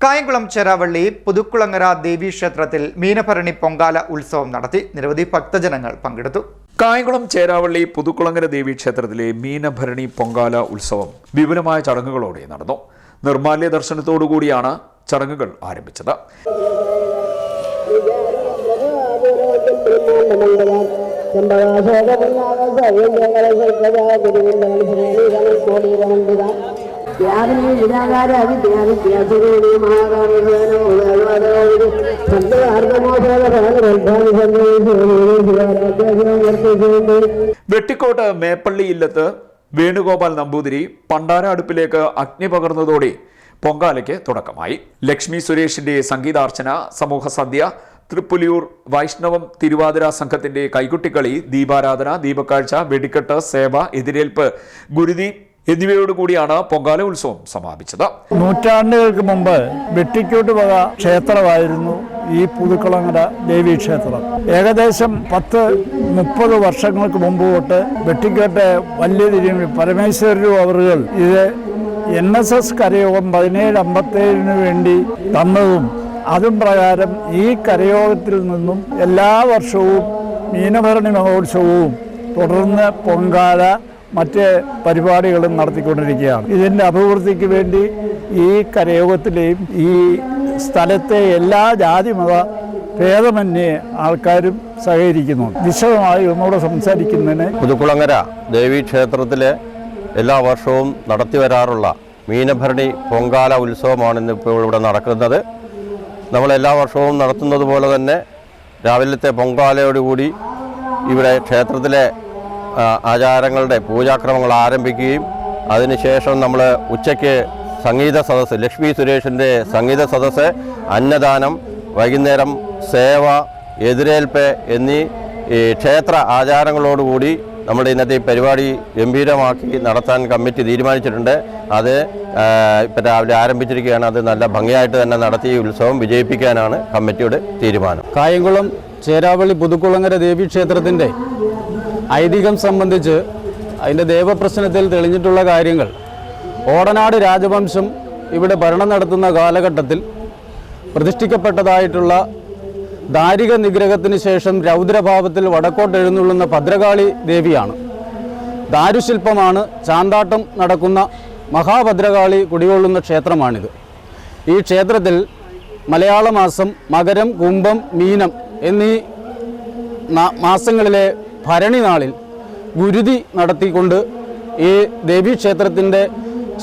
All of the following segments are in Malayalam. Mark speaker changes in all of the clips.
Speaker 1: കായംകുളം ചേരാവള്ളി പുതുക്കുളങ്ങര ദേവീക്ഷേത്രത്തിൽ മീനഭരണി പൊങ്കാല ഉത്സവം നടത്തി. നിരവധി ഭക്തജനങ്ങൾ പങ്കെടുത്തു.
Speaker 2: കായംകുളം ചേരാവള്ളി പുതുക്കുളങ്ങര ദേവീക്ഷേത്രത്തിലെ മീനഭരണി പൊങ്കാല ഉത്സവം വിപുലമായ ചടങ്ങുകളോടെ നടന്നു. നിർമാല്യ ദർശനത്തോടുകൂടിയാണ് ചടങ്ങുകൾ ആരംഭിച്ചത്. വെട്ടിക്കോട്ട് മേപ്പള്ളി ഇല്ലത്ത് വേണുഗോപാൽ നമ്പൂതിരി പണ്ടാര അടുപ്പിലേക്ക് അഗ്നി പകർന്നതോടെ പൊങ്കാലയ്ക്ക് തുടക്കമായി. ലക്ഷ്മി സുരേഷിന്റെ സംഗീതാർച്ചന, സമൂഹ സദ്യ, തൃപ്പുലിയൂർ വൈഷ്ണവം തിരുവാതിര സംഘത്തിന്റെ കൈകുട്ടിക്കളി, ദീപാരാധന, ദീപക്കാഴ്ച, വെടിക്കെട്ട്, സേവ, എതിരേൽപ്പ്, ഗുരുതി എന്നിവയോടുകൂടിയാണ് പൊങ്കാല ഉത്സവം സമാപിച്ചത്.
Speaker 3: നൂറ്റാണ്ടുകൾക്ക് മുമ്പ് വെട്ടിക്കോട്ട് വക ക്ഷേത്രമായിരുന്നു ഈ പുതുക്കുളങ്ങര ദേവീക്ഷേത്രം. ഏകദേശം 10-30 വർഷങ്ങൾക്ക് മുമ്പ് തൊട്ട് വെട്ടിക്കോട്ട് വലിയ തിരുമി പരമേശ്വരരും അവറുകൾ ഇത് NSS കരയോഗം 1757 വേണ്ടി തന്നതും അതും പ്രകാരം ഈ കരയോഗത്തിൽ നിന്നും എല്ലാ വർഷവും മീനഭരണി മഹോത്സവവും തുടർന്ന് പൊങ്കാല മറ്റ് പരിപാടികളും നടത്തിക്കൊണ്ടിരിക്കുകയാണ്. ഇതിൻ്റെ അഭിവൃദ്ധിക്ക് വേണ്ടി ഈ കരയോഗത്തിലെയും ഈ സ്ഥലത്തെ എല്ലാ ജാതിമത ഭേദമന്യേ ആൾക്കാരും സഹകരിക്കുന്നുണ്ട്. വിശദമായി ഒന്നുകൂടെ സംസാരിക്കുന്നതിന്
Speaker 4: പുതുക്കുളങ്ങര ദേവീക്ഷേത്രത്തിലെ എല്ലാ വർഷവും നടത്തിവരാറുള്ള മീനഭരണി പൊങ്കാല ഉത്സവമാണ് ഇന്നിപ്പോൾ ഇവിടെ നടക്കുന്നത്. നമ്മളെല്ലാ വർഷവും നടത്തുന്നത് പോലെ തന്നെ രാവിലത്തെ പൊങ്കാലയോടുകൂടി ഇവിടെ ക്ഷേത്രത്തിലെ ആചാരങ്ങളുടെ പൂജാക്രമങ്ങൾ ആരംഭിക്കുകയും അതിനുശേഷം നമ്മൾ ഉച്ചയ്ക്ക് സംഗീത സദസ്സ്, ലക്ഷ്മി സുരേഷിൻ്റെ സംഗീത സദസ്സ്, അന്നദാനം, വൈകുന്നേരം സേവ, എതിരേൽപ്പ് എന്നീ ക്ഷേത്ര ആചാരങ്ങളോടുകൂടി നമ്മുടെ ഇന്നത്തെ ഈ പരിപാടി ഗംഭീരമാക്കി നടത്താൻ കമ്മിറ്റി തീരുമാനിച്ചിട്ടുണ്ട്. അത് ഇപ്പം രാവിലെ ആരംഭിച്ചിരിക്കുകയാണ്. അത് നല്ല ഭംഗിയായിട്ട് തന്നെ നടത്തി ഈ ഉത്സവം വിജയിപ്പിക്കാനാണ് കമ്മിറ്റിയുടെ തീരുമാനം.
Speaker 5: കായംകുളം ചേരാവള്ളി പുതുക്കുളങ്ങര ദേവീക്ഷേത്രത്തിൻ്റെ ഐതിഹ്യം സംബന്ധിച്ച് അതിൻ്റെ ദേവപ്രശ്നത്തിൽ തെളിഞ്ഞിട്ടുള്ള കാര്യങ്ങൾ, ഓടനാട് രാജവംശം ഇവിടെ ഭരണം നടത്തുന്ന കാലഘട്ടത്തിൽ പ്രതിഷ്ഠിക്കപ്പെട്ടതായിട്ടുള്ള ദാരിക നിഗ്രഹത്തിന് ശേഷം രൗദ്രഭാവത്തിൽ വടക്കോട്ട് എഴുന്നള്ളുന്ന ഭദ്രകാളി ദേവിയാണ്. ദാരുശില്പമാണ്. ചാന്താട്ടം നടക്കുന്ന മഹാഭദ്രകാളി കുടികൊള്ളുന്ന ക്ഷേത്രമാണിത്. ഈ ക്ഷേത്രത്തിൽ മലയാള മാസം മകരം, കുംഭം, മീനം എന്നീ മാസങ്ങളിലെ ഭരണി നാളിൽ ഗുരുതി നടത്തിക്കൊണ്ട് ഈ ദേവീക്ഷേത്രത്തിൻ്റെ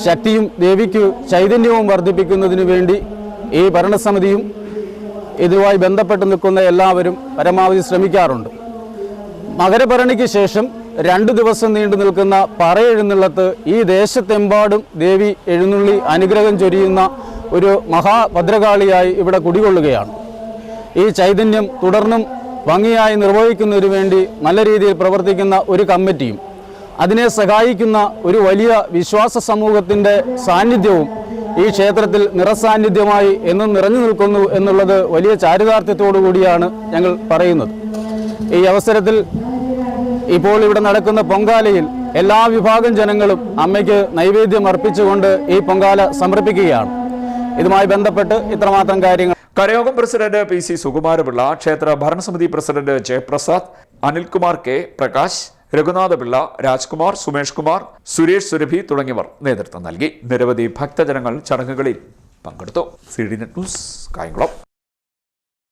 Speaker 5: ശക്തിയും ദേവിക്ക് ചൈതന്യവും വർദ്ധിപ്പിക്കുന്നതിനു വേണ്ടി ഈ ഭരണസമിതിയും ഇതുമായി ബന്ധപ്പെട്ട് നിൽക്കുന്ന എല്ലാവരും പരമാവധി ശ്രമിക്കാറുണ്ട്. മകരഭരണിക്ക് ശേഷം 2 ദിവസം നീണ്ടു നിൽക്കുന്ന പറയെഴുന്നള്ളത്ത് ഈ ദേശത്തെമ്പാടും ദേവി എഴുന്നള്ളി അനുഗ്രഹം ചൊരിയുന്ന ഒരു മഹാഭദ്രകാളിയായി ഇവിടെ കുടികൊള്ളുകയാണ്. ഈ ചൈതന്യം തുടർന്നും ഭംഗിയായി നിർവഹിക്കുന്നതിനു വേണ്ടി നല്ല രീതിയിൽ പ്രവർത്തിക്കുന്ന ഒരു കമ്മിറ്റിയും അതിനെ സഹായിക്കുന്ന ഒരു വലിയ വിശ്വാസ സമൂഹത്തിൻ്റെ സാന്നിധ്യവും ഈ ക്ഷേത്രത്തിൽ നിറസാന്നിധ്യമായി എന്നും നിറഞ്ഞു നിൽക്കുന്നു എന്നുള്ളത് വലിയ ചാരിതാർത്ഥ്യത്തോടു കൂടിയാണ് ഞങ്ങൾ പറയുന്നത്. ഈ അവസരത്തിൽ ഇപ്പോൾ ഇവിടെ നടക്കുന്ന പൊങ്കാലയിൽ എല്ലാ വിഭാഗം ജനങ്ങളും അമ്മയ്ക്ക് നൈവേദ്യം അർപ്പിച്ചുകൊണ്ട് ഈ പൊങ്കാല സമർപ്പിക്കുകയാണ്. ഇതുമായി ബന്ധപ്പെട്ട് ഇത്രമാത്രം കാര്യങ്ങൾ.
Speaker 2: കരയോഗം പ്രസിഡന്റ് PC സുകുമാരപിള്ള, ക്ഷേത്ര ഭരണസമിതി പ്രസിഡന്റ് ജയപ്രസാദ്, അനിൽകുമാർ K, പ്രകാശ്, രഘുനാഥപിള്ള, രാജ്കുമാർ, സുമേഷ് കുമാർ, സുരേഷ് സുരഭി തുടങ്ങിയവർ നേതൃത്വം നൽകി. നിരവധി ഭക്തജനങ്ങൾ ചടങ്ങുകളിൽ പങ്കെടുത്തു. CDNet news, Kayamkulam.